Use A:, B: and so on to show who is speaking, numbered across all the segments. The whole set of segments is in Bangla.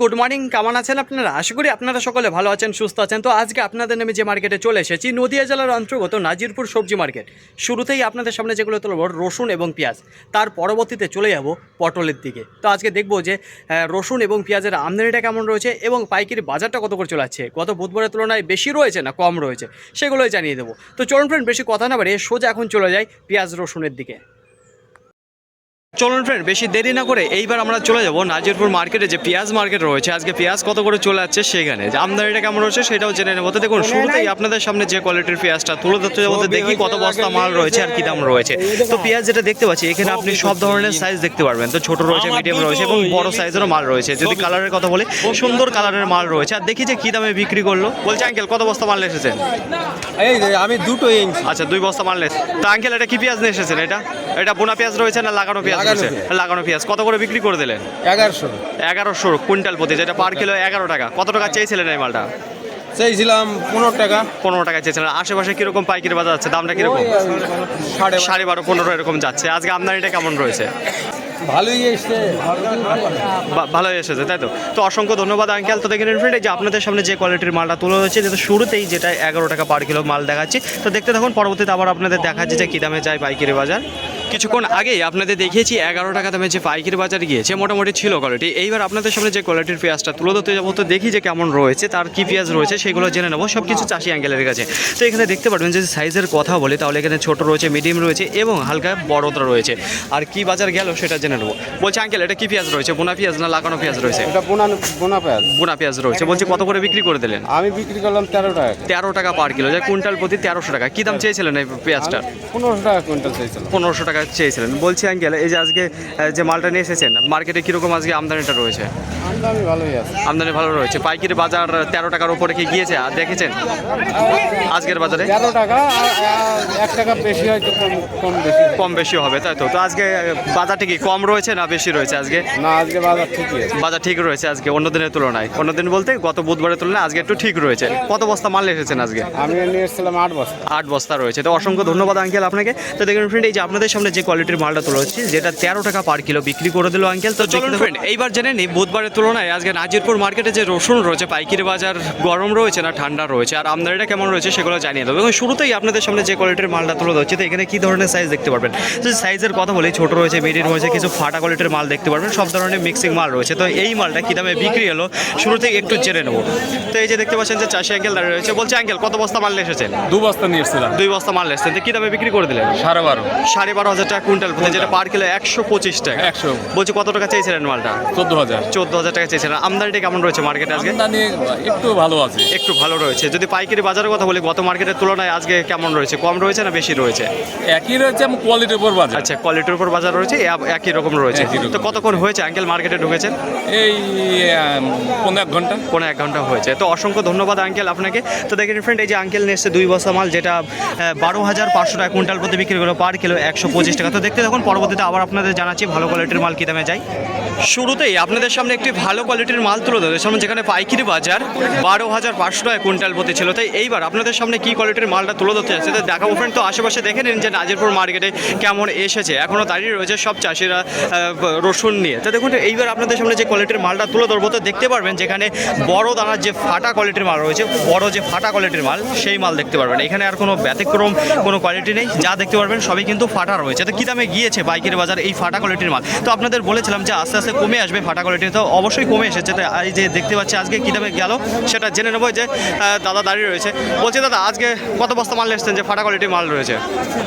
A: গুড মর্নিং, কেমন আছেন আপনারা? আশা করি আপনারা সকলে ভালো আছেন, সুস্থ আছেন। তো আজকে আপনাদের নামে যে মার্কেটে চলে এসেছি, নদিয়া জেলার অন্তর্গত নাজিরপুর সবজি মার্কেট। শুরুতেই আপনাদের সামনে যেগুলো তুলব রসুন এবং পেঁয়াজ, তার পরবর্তীতে চলে যাব পটলের দিকে। তো আজকে দেখব যে রসুন এবং পেঁয়াজের আমদানিটা কেমন রয়েছে এবং পাইকারি বাজারটা কত করে চলে যাচ্ছে, গত বুধবারের তুলনায় বেশি রয়েছে না কম রয়েছে, সেগুলোই জানিয়ে দেবো। তো চলুন ফ্রেন্ড, বেশি কথা না বাড়িয়ে সোজা এখন চলে যাই পেঁয়াজ রসুনের দিকে। চলুন ফ্রেন্ড, বেশি দেরি না করে এইবার আমরা চলে যাব নাজিরপুর মার্কেটে, যে পেঁয়াজ মার্কেট রয়েছে। আজকে পেঁয়াজ কত করে চলে যাচ্ছে সেখানে, যে আমদানিটা কেমন রয়েছে সেটাও জেনে নেবো। তো দেখুন, শুরুতেই আপনাদের সামনে যে কোয়ালিটির পেঁয়াজটা তুলে ধরতে যাবো, দেখি কত বস্তা মাল রয়েছে আর কি দাম রয়েছে। তো পেঁয়াজ যেটা দেখতে পাচ্ছি এখানে আপনি সব ধরনের সাইজ দেখতে পারবেন। তো ছোট রয়েছে, মিডিয়াম রয়েছে এবং বড় সাইজেরও মাল রয়েছে। যদি কালারের কথা বলি, সুন্দর কালারের মাল রয়েছে। আর দেখি যে কি দামে বিক্রি করলো। বলছে আঙ্কেল কত বস্তা মাল এসেছেন?
B: এই আমি দুটো ইঞ্চি।
A: আচ্ছা, 2 বস্তা মাল এসেছে। তো আঙ্কেল এটা কি পেঁয়াজ নিয়ে এসেছেন? এটা বোনা পেঁয়াজ রয়েছে না লাগানো পেঁয়াজ রয়েছে? লাগানো পেঁয়াজ। কত করে বিক্রি করে দিলেন? 1100 কুইন্টাল প্রতি, যেটা পার কিলো 11 টাকা। কত টাকা চেয়েছিলেন এই মালটা?
B: চাইছিলাম 15 টাকা।
A: 15 টাকা চেয়েছিলেন। আশেপাশে কিরকম পাইকারি বাজার যাচ্ছে, দামটা কিরকম? 12.5 15 এরকম যাচ্ছে। আজকে আমদানিটা কেমন রয়েছে?
B: ভালোই এসছে,
A: ভালোই এসেছে, তাই তো? তো অসংখ্য ধন্যবাদ আঙ্কেল। তো দেখে নিন ফ্রেন্ড, এই যে আপনাদের সামনে যে কোয়ালিটির মালটা তুলে হচ্ছে, যেটা শুরুতেই যেটা 11 টাকা পার কিলো মাল দেখাচ্ছি। তো দেখতে থাকুন, পরবর্তীতে আবার আপনাদের দেখাচ্ছি যে কী দামে যায় পাইকারি বাজার। কিছুক্ষণ আগেই আপনাদের দেখিয়েছি 11 টাকা দামে যে পাইকারি বাজার গিয়েছে, মোটামুটি ছিল কোয়ালিটি। এইবার আপনাদের সামনে যে কোয়ালিটির পেঁয়াজটা তুলে ধরতে যাবো, তো দেখি যে কেমন রয়েছে, তার কি পেঁয়াজ রয়েছে সেগুলো জেনে নেবো। সব কিছু চাষি আঙ্কেলের কাছে। তো এখানে দেখতে পারবেন যে সাইজের কথা বলি, তাহলে এখানে ছোট রয়েছে, মিডিয়াম রয়েছে এবং হালকা বড়টা রয়েছে। আর কি বাজার গেল সেটা জেনে নেবো। বলছে আঙ্কেল এটা কি পেঁয়াজ রয়েছে, বোনা পেঁয়াজ না লাগানো পেঁয়াজ রয়েছে?
B: এটা বোনা পেঁয়াজ।
A: বোনা পেঁয়াজ রয়েছে। বলছে কত করে বিক্রি করে দিলেন?
B: আমি বিক্রি করলাম 13 টাকা।
A: 13 টাকা পার কিলো, যে কুইন্টাল প্রতি 1300 টাকা। কি দাম চেয়েছিলেন এই পেঁয়াজটা?
B: 1500 টাকা কুইন্টাল চেয়েছিলাম।
A: 1500 টাকা চেয়েছিলেন। বলছি আঙ্কেল, এই যে আজকে যে মালটা নিয়ে এসেছেন, মার্কেটে কীরকম আজকে আমদানিটা রয়েছে?
B: আমদানি ভালোই আছে।
A: আমদানি ভালো রয়েছে। পাইকারি বাজার 13 টাকার উপরে কি গিয়েছে আর দেখেছেন আজকের বাজারে?
B: 13 টাকা, 1 টাকা বেশি হয়তো, কম
A: বেশি হবে, তাই তো? তো আজকে বাজারটা কি কম রয়েছে না বেশি রয়েছে আজকে?
B: না, আজকে বাজার ঠিকই আছে।
A: বাজার ঠিক রয়েছে আজকে অন্য দিনের তুলনায়। অন্য দিন বলতে গত বুধবারের তুলনায় আজকে একটু ঠিক রয়েছে। কত বস্তা মাল এসেছেন আজকে?
B: আমি নিয়ে এসেছিলাম 8 বস্তা।
A: 8 বস্তা রয়েছে। তো অসংখ্য ধন্যবাদ আঙ্কেল আপনাকে। তো দেখুন ফ্রেন্ড, এই যে আপনাদের সামনে যে কোয়ালিটির মালটা তুলে হচ্ছে, যেটা 13 টাকা পার কিলো বিক্রি করে দিল আঙ্কেল। তো চলুন ফ্রেন্ড, এইবার জেনে নিই বুধবারের তুলনায় আজকে নাজিরপুর মার্কেটে যে রসুন রয়েছে, পাইকারি বাজার গরম রয়েছে না ঠান্ডা রয়েছে, আর আমদানিটা কেমন রয়েছে সেগুলো জানিয়ে দেবো। এবং শুরুতেই আপনাদের সামনে যে কোয়ালিটির মালটা তুলে ধরছে, তো এখানে কী ধরনের সাইজ দেখতে পারবেন। তো সাইজের কথা বলি, ছোট রয়েছে, মিডিয়াম রয়েছে, কিছু ফাটা কোয়ালিটির মাল দেখতে পারবেন, সব ধরনের মিক্সিং মাল রয়েছে। তো এই মালটা কী দামে বিক্রি হলো শুরু থেকে একটু জেনে নেবো। তো এই যে দেখতে পাচ্ছেন যে চাষি আঙ্কেল দাঁড়িয়ে রয়েছে। বলছে আঙ্কেল কত বস্তা মাল এসেছেন?
B: 2 বস্তা নিয়ে এসেছিলাম।
A: 2 বস্তা মাল এসেছেন। তো কী দামে বিক্রি করে দিলেন? 12,500 টাকা কুইন্টাল প্রতি, যেটা পার কিলো 125 টাকা।
B: 100।
A: বলছি কত টাকা চেয়েছিলেন মালটা?
B: 14,000
A: টাকা চেয়েছিলেন। আমদানিটা কেমন রয়েছে মার্কেটে আজকে?
B: আমদানি একটু ভালো আছে।
A: একটু ভালো রয়েছে। যদি পাইকারি বাজারের কথা বলি, গত মার্কেটের তুলনায় আজকে কেমন রয়েছে? কম রয়েছে না বেশি রয়েছে?
B: একই রয়েছে, কোয়ালিটির উপর বাজার।
A: আচ্ছা, কোয়ালিটির উপর বাজার রয়েছে, একই রকম রয়েছে। তো কতক্ষণ হয়েছে আঙ্কেল মার্কেটে ঢুকেছেন?
B: এই 1.5 ঘন্টা।
A: 1 ঘন্টা হয়েছে। তো অসংখ্য ধন্যবাদ আঙ্কেল আপনাকে। তো দেখেন ফ্রেন্ড, এই যে আঙ্কেল নিয়ে এসছে 2 বস্তা মাল, যেটা 12,500 টাকা কুইন্টাল প্রতি বিক্রি করলো, পার কিলো 125 টাকা। তো দেখতে থাকুন, পরবর্তীতে আবার আপনাদের জানাচ্ছি ভালো কোয়ালিটির মাল কী দামে যায়। শুরুতেই আপনাদের সামনে একটি ভালো কোয়ালিটির মাল তুলে ধরে, যেখানে পাইকারি বাজার 12,500 টাকা কুইন্টাল প্রতি ছিল। তাই এইবার আপনাদের সামনে কি কোয়ালিটির মালটা তুলে ধরতে যাচ্ছে তো দেখাবো ফ্রেন্ড। তো আশেপাশে দেখে নিন যে নাজিরপুর মার্কেটে কেমন এসেছে। এখনও দাঁড়িয়ে রয়েছে সব চাষিরা রসুন নিয়ে। তো দেখুন, এইবার আপনাদের সামনে যে কোয়ালিটির মালটা তুলে ধরবো, তো দেখতে পারবেন যেখানে বড় দানার যে ফাটা কোয়ালিটির মাল রয়েছে, বড় যে ফাটা কোয়ালিটির মাল, সেই মাল দেখতে পারবেন। এখানে আর কোনো ব্যতিক্রম কোনো কোয়ালিটি নেই, যা দেখতে পারবেন সবই কিন্তু ফাটা রয়েছে। তো কী দামে গিয়েছে পাইকারি বাজার এই ফাটা কোয়ালিটির মাল? তো আপনাদের বলেছিলাম যে আস্তে আস্তে কমে আসবে ফাটা কোয়ালিটি, তো অবশ্যই কমে এসেছে। তো এই যে দেখতে পাচ্ছি আজকে কী দামে গেল সেটা জেনে নেবো। যে দাদা দাঁড়িয়ে রয়েছে। বলছি দাদা, আজকে কত বস্তা মাল এসেছেন যে ফাটা কোয়ালিটির মাল রয়েছে?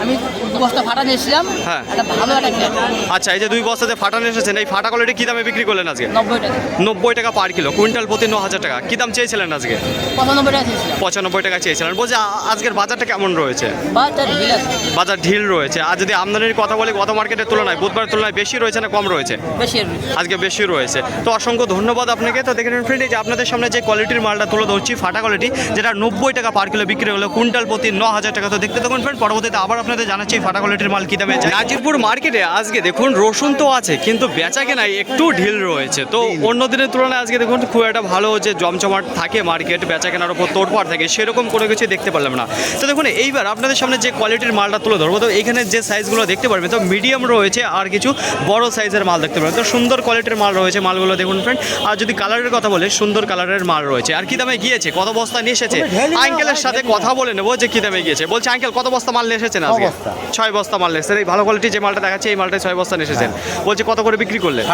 C: আমি 2 বস্তা ফাটা নিয়েছিলাম।
A: হ্যাঁ,
C: এটা ভালো একটা খেত।
A: আচ্ছা, এই যে 2 বস্তা যে ফাটা এসেছেন, এই ফাটা কোয়ালিটি কী দামে বিক্রি করলেন আজকে?
C: 90 টাকা।
A: 90 টাকা পার কিলো, কুইন্টাল প্রতি 9,000 টাকা। কী দাম চেয়েছিলেন আজকে?
C: 95 টাকা চেয়েছিলাম।
A: 95 টাকা চেয়েছিলেন। বলছি আজকের বাজারটা কেমন রয়েছে?
C: বাজার ঢিল আছে।
A: বাজার ঢিল রয়েছে। আর যদি আমদানির কথা বলি, গত মার্কেটের তুলনায় বুধবারের তুলনায় বেশি রয়েছে না কম রয়েছে?
C: বেশি।
A: আজকে বেশি রয়েছে। তো অসংখ্য ধন্যবাদ আপনাকে। তো দেখেন ফ্রেন্ড, এই যে আপনাদের সামনে যে কোয়ালিটির মালটা তুলে ধরছি, ফাটা কোয়ালিটি, যেটা 90 টাকা পার কিলো বিক্রি হলো, কুইন্টাল প্রতি 9,000 টাকা। তো দেখতে থাকুন ফ্রেন্ড, পরবর্তীতে আবার আপনাদের জানাচ্ছি ফাটা কোয়ালিটির মাল কী দামে যায়। নাজিরপুর মার্কেটে আজকে দেখুন রসুন তো আছে, কিন্তু বেচা কেনায় একটু ঢিল রয়েছে। তো অন্য দিনের তুলনায় আজকে দেখুন খুব একটা ভালো যে জমজমাট থাকে মার্কেট, বেচা কেনার উপর তোড়পাড় থাকে, সেরকম কোনো কিছু দেখতে পারলাম না। তো দেখুন, এইবার আপনাদের সামনে যে কোয়ালিটির মালটা তুলে ধরবো, তো এখানে যে সাইজগুলো দেখতে পারবেন, তো মিডিয়াম রয়েছে আর কিছু বড় সাইজের মাল দেখতে পারবেন। তো সুন্দর কোয়ালিটির মাল রয়েছে। মালগুলো দেখুন ফ্রেন্ড। আর যদি কালারের কথা বলে সুন্দর কালারের মাল রয়েছে। আর কি দামে গিয়েছে, কত বস্তা নিয়ে এসেছে আঙ্কেলের সাথে কথা বলে নেবো যে কি দামে গিয়েছে। বলছে আঙ্কেল কত বস্তা মাল নিয়ে এসেছেন আজকে? 6 বস্তা মাল নিয়ে এসেছেন। এই ভালো কোয়ালিটি যে মালটা দেখাচ্ছে এই মালটা 6 বস্তা নিয়ে এসেছেন। বলছে কত করে বিক্রি করলেন?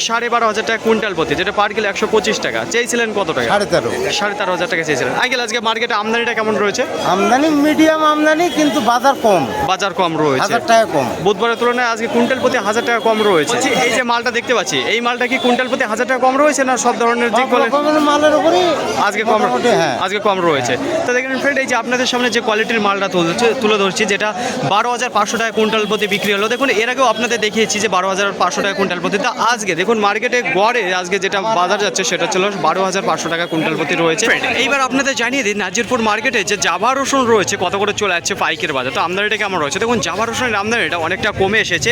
A: 12,500 টাকা কুইন্টাল প্রতি, যেটা পার কিলো 125 টাকা। চেয়েছিলেন কত টাকা? 13,500 টাকা চেয়েছিলেন। আঙ্কেল আজকে মার্কেটে আমদানিটা কেমন রয়েছে?
B: আমদানি মিডিয়াম আমদানি, কিন্তু বাজার কম,
A: বাজার কম রয়েছে,
B: 1000 টাকা কম।
A: বুধবারের তুলনায় আজকে কুইন্টাল প্রতি 1000 টাকা কম রয়েছে। এই যে মালটা দেখতে পাচ্ছি এই মালটা কি কুইন্টাল প্রতি 1000 টাকা কম রয়েছে না সব ধরনের যে
B: মালের উপরই
A: আজকে কম?
B: হ্যাঁ,
A: আজকে কম রয়েছে। তো দেখেন ফ্রেন্ড, এই যে আপনাদের সামনে যে কোয়ালিটির মালটা তুলে ধরছি, যেটা 12,500 টাকা কুইন্টাল প্রতি বিক্রি হলো। দেখুন এর আগেও আপনাদের দেখিয়েছি যে 12,500 টাকা কুইন্টাল প্রতি। তো আজকে দেখুন মার্কেটে গড়ে আজকে যেটা বাজার যাচ্ছে সেটা ছিল 12,500 টাকা কুইন্টাল প্রতি রয়েছে। এইবার আপনাদের জানিয়ে দিন নাজিরপুর মার্কেটে যে জাভা রসুন রয়েছে কত করে চলে যাচ্ছে পাইকের বাজার। তো আমদানিটা কেমন রয়েছে দেখুন, জাভা রসুনের আমদানিটা অনেকটা কমে এসেছে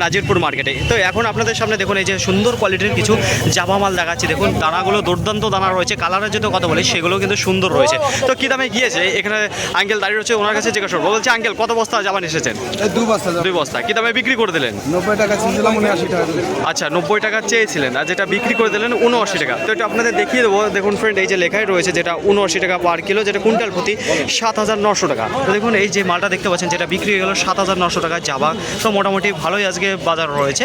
A: নাজিরপুর মার্কেটে। তো এখন আপনাদের সামনে দেখুন এই যে সুন্দর কোয়ালিটির কিছু জাভা মাল দেখাচ্ছি। দেখুন দানাগুলো দুর্দান্ত দানা রয়েছে, কালারের যদি কথা বলি সেগুলো কিন্তু সুন্দর রয়েছে। তো কি দামে গিয়েছে এখানে আঙ্কেল দাঁড়িয়ে রয়েছে, ওনার কাছে জিজ্ঞাসা করবো। বলছে আঙ্কেল কত বস্তা জাভা এসেছেন? 2 বস্তা। কি দামে বিক্রি করে দিলেন?
B: 90 টাকা ছিলাম, 79 টাকা।
A: আচ্ছা 90 টাকা চেয়েছিলেন আর যেটা বিক্রি করে দিলেন 79 টাকা। তো এটা আপনাদের দেখিয়ে দেবো। দেখুন ফ্রেন্ড এই যে লেখাই রয়েছে যেটা 79 টাকা পার কিলো, যেটা কুইন্টাল প্রতি 7,900 টাকা। তো দেখুন এই যে মালটা দেখতে পাচ্ছেন যেটা বিক্রি হয়ে গেল 7,900 টাকা জাভা। তো মোটামুটি ভালোই আজকে বাজার রয়েছে।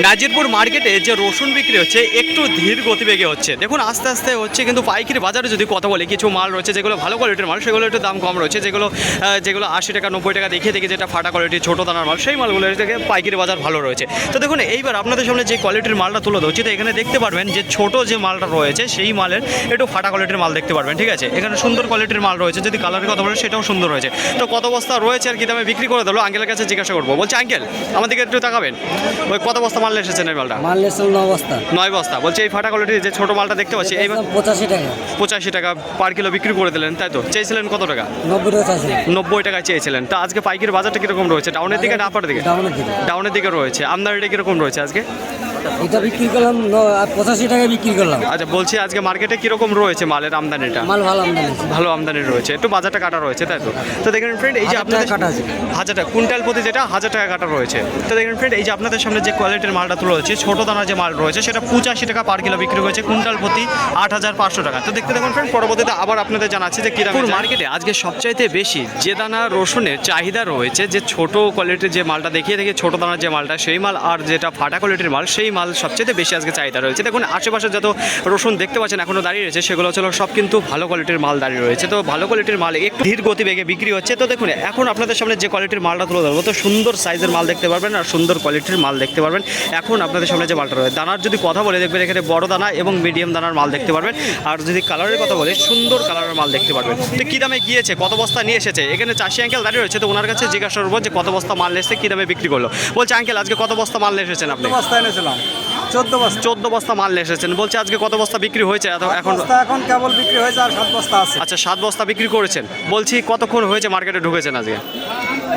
A: নাজিরপুর মার্কেটে যে রসুন বিক্রি হচ্ছে একটু ধীর গতিবেগে হচ্ছে। দেখুন আস্তে আস্তে হচ্ছে, কিন্তু পাইকারি বাজারে যদি কথা বলি কিছু মাল রয়েছে যেগুলো ভালো কোয়ালিটির মাল, সেগুলো একটু দাম কম রয়েছে। যেগুলো 80 টাকা 90 টাকা দেখিয়ে দেখি যেটা ফাটা কোয়ালিটি ছোটো দানার মাল, সেই মালগুলো থেকে পাইকারি বাজার ভালো রয়েছে। তো দেখুন এইবার আপনাদের সামনে যে কোয়ালিটির মালটা তুলে ধরছি, তো এখানে দেখতে পারবেন যে ছোট যে মালটা রয়েছে সেই মালের একটু ফাটা কোয়ালিটির মাল দেখতে পারবেন, ঠিক আছে। এখানে সুন্দর কোয়ালিটির মাল রয়েছে, যদি কালারের কথা বলেন সেটাও সুন্দর রয়েছে। তো কত বস্তা রয়েছে আর কি দামে বিক্রি করে দিলো আঙ্কেলের কাছে জিজ্ঞাসা করবো। বলছে আঙ্কেল আমাদেরকে একটু তাকাবেন, ওই কত বস্তা মাল এসেছেন এই মালটা?
C: মাল এসেছিল 9 বস্তা।
A: 9 বস্তা। বলছে এই ফাটা কোয়ালিটির যে ছোট মালটা দেখতে পাচ্ছি এই
C: 85 টাকা।
A: 85 টাকা পার কিলো বিক্রি করে দিলেন, তাই তো? চেয়েছিলেন কত টাকা?
C: 90 টাকা চাইছিলাম।
A: 90 টাকায় চেয়েছিলেন। তো আজকে পাইকারি বাজারটা কিরকম রয়েছে, ডাউনের দিকে না আপার দিকে?
C: ডাউনের দিকে।
A: ডাউনের দিকে রয়েছে। আমদানিটা কিরকম রয়েছে আজকে?
C: এটা বিক্রি করলাম 85 টাকায় বিক্রি করলাম।
A: আচ্ছা বলছি আজকে মার্কেটে কিরকম রয়েছে মালের আমদানিটা?
C: মাল ভালো আমদানি আছে।
A: ভালো আমদানি রয়েছে, একটু বাজারটা কাটা রয়েছে, তাই তো? তো দেখেন ফ্রেন্ড এই যে আপনাদের
C: কাটা আছে
A: 1000 টাকা কুইন্টাল প্রতি, যেটা 1000 টাকা কাটা রয়েছে। তো দেখেন ফ্রেন্ড এই যে আপনাদের সামনে যে কোয়ালিটির মালটা তুলে হচ্ছে ছোট দানার যে মাল রয়েছে সেটা 85 টাকা পার কিলো বিক্রি হয়েছে, কুইন্টাল প্রতি 8,500 টাকা। তো দেখতে দেখুন ফ্রেন্ড, পরবর্তীতে আবার আপনাদের জানাচ্ছি যে কিরকম মার্কেটে আজকে সবচাইতে বেশি যে দানা রসুনের চাহিদা রয়েছে, যে ছোট কোয়ালিটির যে মালটা দেখিয়ে দেখি ছোট দানার যে মালটা সেই মাল, আর যেটা ফাটা কোয়ালিটির মাল সেই মাল সবচেয়ে বেশি আজকে চাহিদা রয়েছে। দেখুন আশেপাশে যত রসুন দেখতে পাচ্ছেন এখনো দাঁড়িয়ে রয়েছে সেগুলো হলো সব কিন্তু ভালো কোয়ালিটির মাল দাঁড়িয়ে রয়েছে। তো ভালো কোয়ালিটির মাল একটু ধীর গতিবেগে বিক্রি হচ্ছে। তো দেখুন এখন আপনাদের সামনে যে কোয়ালিটির মালটা তুলে ধরবো, তো সুন্দর সাইজের মাল দেখতে পারবেন আর সুন্দর কোয়ালিটির মাল দেখতে পারবেন। এখন আপনাদের সামনে যে মালটা রয়েছে দানার যদি কথা বলে দেখবেন এখানে বড় দানা এবং মিডিয়াম দানার মাল দেখতে পারবেন। আর যদি কালারের কথা বলে সুন্দর কালারের মাল দেখতে পারবেন। তো কী দামে গিয়েছে, কত বস্তা নিয়ে এসেছে, এখানে চাষি আঙ্কেল দাঁড়িয়ে রয়েছে। তো ওনার কাছে জিজ্ঞাসা করবো যে কত বস্তা মাল এসেছে, কী দামে বিক্রি করলো। বলছে আঙ্কেল আজকে কত বস্তা মাল নিয়ে এসেছেন আপনি?
B: বস্তা এনেছিলাম 14
A: বস্তা মাল নিয়ে এসেছেন। বলছে আজকে কত বস্তা বিক্রি হয়েছে এখন?
B: এখন কেবল বিক্রি হয়েছে আর 7 বস্তা আছে।
A: আচ্ছা 7 বস্তা বিক্রি করেছেন। বলছি কতক্ষণ হয়েছে মার্কেটে ঢুকেছেন আজকে?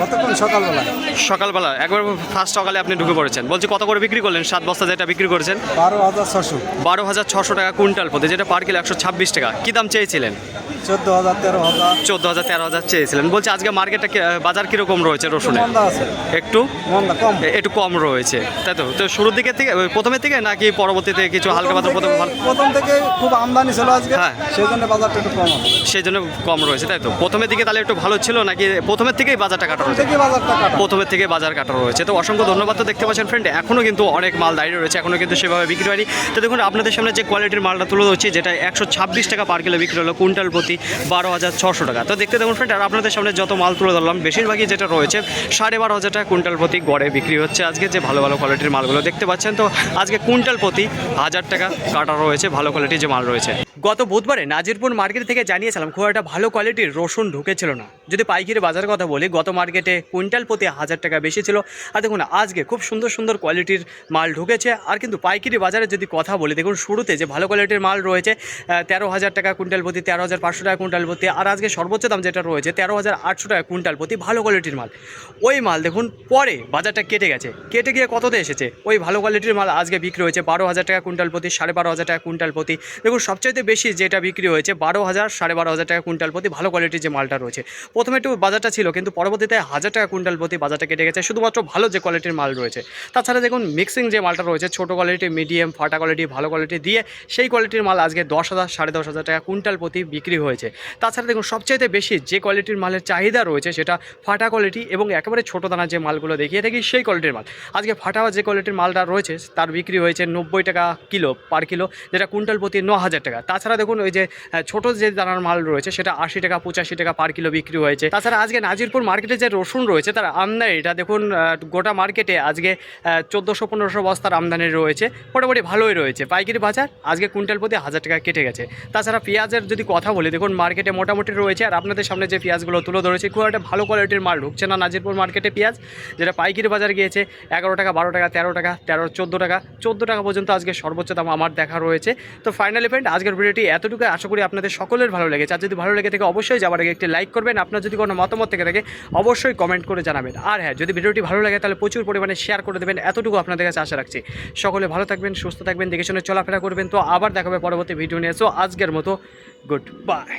B: কতক্ষণ? সকালবেলা।
A: সকালবেলা একবার ফার্স্ট সকালে আপনি ঢুকে পড়েছেন। বলছি কত করে বিক্রি করলেন 7 বস্তা যেটা বিক্রি করেছেন?
B: 12,600।
A: 12,600 টাকা কুইন্টাল প্রতি, যেটা পার কিলো 126 টাকা। কী দাম চেয়েছিলেন?
B: 14,000 13,000।
A: 14,000 13,000 চেয়েছিলেন। বলছি আজকে মার্কেটে বাজার কীরকম রয়েছে রসুনের?
B: মন্দা আছে,
A: একটু
B: মন্দা কম।
A: একটু কম রয়েছে, তাই তো? তো শুরুর দিকে থেকে প্রথমের থেকে নাকি পরবর্তীতে কিছু হালকা পাতলা?
B: প্রথম থেকে খুব আমদানি ছিল আজকে,
A: হ্যাঁ।
B: সেই জন্য বাজারটা একটু কম আছে।
A: সেই জন্য কম রয়েছে, তাই তো? প্রথমের দিকে তাহলে একটু ভালো ছিল নাকি প্রথমের থেকেই বাজারটা কাটা রয়েছে?
B: বাজারটা কাটা।
A: প্রথমের থেকে বাজার কাটা রয়েছে। তো অসংখ্য ধন্যবাদ। তো দেখতে পাচ্ছেন ফ্রেন্ড এখনও কিন্তু অনেক মাল দাঁড়িয়ে রয়েছে, এখনও কিন্তু সেভাবে বিক্রি হয়নি। তো দেখুন আপনাদের সামনে যে কোয়ালিটির মালটা তুলে ধরছি, যেটা 126 টাকা পার কিলো বিক্রি হলো, কুইন্টাল প্রতি 12,600 টাকা। তো দেখতে দেখুন ফ্রেন্ড আর আপনাদের সামনে যত মাল তুলে ধরলাম বেশিরভাগই যেটা রয়েছে 12,500 টাকা কুইন্টাল প্রতি গড়ে বিক্রি হচ্ছে আজকে, যে ভালো ভালো কোয়ালিটির মালগুলো দেখতে পাচ্ছেন। তো আজকে কুইন্টাল প্রতি 1000 টাকা কাটা রয়েছে ভালো কোয়ালিটির যে মাল রয়েছে। গত বুধবারে নাজিরপুর মার্কেট থেকে জানিয়েছিলাম খুব একটা ভালো কোয়ালিটির রসুন ঢুকেছিল না। যদি পাইকারি বাজারের কথা বলি গত মার্কেটে কুইন্টাল প্রতি 1000 টাকা বেশি ছিল। আর দেখুন আজকে খুব সুন্দর সুন্দর কোয়ালিটির মাল ঢুকেছে। আর কিন্তু পাইকারি বাজারে যদি কথা বলি দেখুন শুরুতে যে ভালো কোয়ালিটির মাল রয়েছে 13,000 টাকা কুইন্টাল প্রতি, 13,500 টাকা কুইন্টাল প্রতি। আর আজকে সর্বোচ্চ দাম যেটা রয়েছে 13,800 টাকা কুইন্টাল প্রতি ভালো কোয়ালিটির মাল। ওই মাল দেখুন পরে বাজারটা কেটে গেছে, কেটে গিয়ে কততে এসেছে ওই ভালো কোয়ালিটির মাল আজকে বিক্রি হয়েছে 12,000 টাকা কুইন্টাল প্রতি, 12,500 টাকা কুইন্টাল প্রতি। দেখুন সবচাইতে বেশি যেটা বিক্রি হয়েছে 12,000 12,500 টাকা কুইন্টাল প্রতি ভালো কোয়ালিটির যে মালটা রয়েছে। প্রথমে একটু বাজারটা ছিল, কিন্তু পরবর্তীতে 1,000 টাকা কুইন্টাল প্রতি বাজারটা কেটে গেছে শুধুমাত্র ভালো যে কোয়ালিটির মাল রয়েছে। তাছাড়া দেখুন মিক্সিং যে মালটা রয়েছে ছোটো কোয়ালিটি, মিডিয়াম, ফাটা কোয়ালিটি, ভালো কোয়ালিটি দিয়ে সেই কোয়ালিটির মাল আজকে 10,000 10,500 টাকা কুইন্টাল প্রতি বিক্রি হয়েছে। তাছাড়া দেখুন সবচাইতে বেশি যে কোয়ালিটির মালের চাহিদা রয়েছে সেটা ফাটা কোয়ালিটি এবং একেবারে ছোটো দানার যে মালগুলো দেখিয়ে থাকি সেই কোয়ালিটির মাল। আজকে ফাটা যে কোয়ালিটির মালটা রয়েছে তার বিক্রি হয়েছে 90 টাকা কিলো পার কিলো, যেটা কুইন্টাল প্রতি 9,000 টাকা। তাছাড়া দেখুন ওই যে ছোটো যে দানার মাল রয়েছে সেটা 80 টাকা 85 টাকা পার কিলো বিক্রি হয়েছে। তাছাড়া আজকে নাজিরপুর মার্কেটে যে রসুন রয়েছে তার আমদানিটা দেখুন গোটা মার্কেটে আজকে 1400-1500 বস্তার আমদানি রয়েছে, মোটামুটি ভালোই রয়েছে। পাইকারি বাজার আজকে কুইন্টাল প্রতি 1,000 টাকা কেটে গেছে। তাছাড়া পেঁয়াজের যদি কথা বলি দেখুন মার্কেটে মোটামুটি রয়েছে, আর আপনাদের সামনে যে পেঁয়াজগুলো তুলে ধরেছি খুব একটা ভালো কোয়ালিটির মাল ঢুকছে না নাজিরপুর মার্কেটে পেঁয়াজ, যেটা পাইকারি বাজার গিয়েছে 11 টাকা 12 টাকা 13 টাকা 14 টাকা পর্যন্ত আজকে সর্বোচ্চ দাম আমার দেখা রয়েছে। তো ফাইনালি ফ্রেন্ড আজকের ভিডিওটি এতটুকু, আশা করি আপনাদের সকলের ভালো লেগেছে। আর যদি ভালো লেগে থাকে অবশ্যই যাবার আগে একটি লাইক করবেন, আপনার যদি কোনো মতামত থেকে থাকে অবশ্যই কমেন্ট করে জানাবেন। আর হ্যাঁ, যদি ভিডিওটি ভালো লাগে তাহলে প্রচুর পরিমাণে শেয়ার করে দেবেন, এতটুকু আপনাদের কাছে আশা রাখছি। সকলে ভালো থাকবেন, সুস্থ থাকবেন, দেখে শুনে চলাফেরা করবেন। তো আবার দেখাবে পরবর্তী ভিডিও নিয়ে। সো আজকের মতো গুড বাই।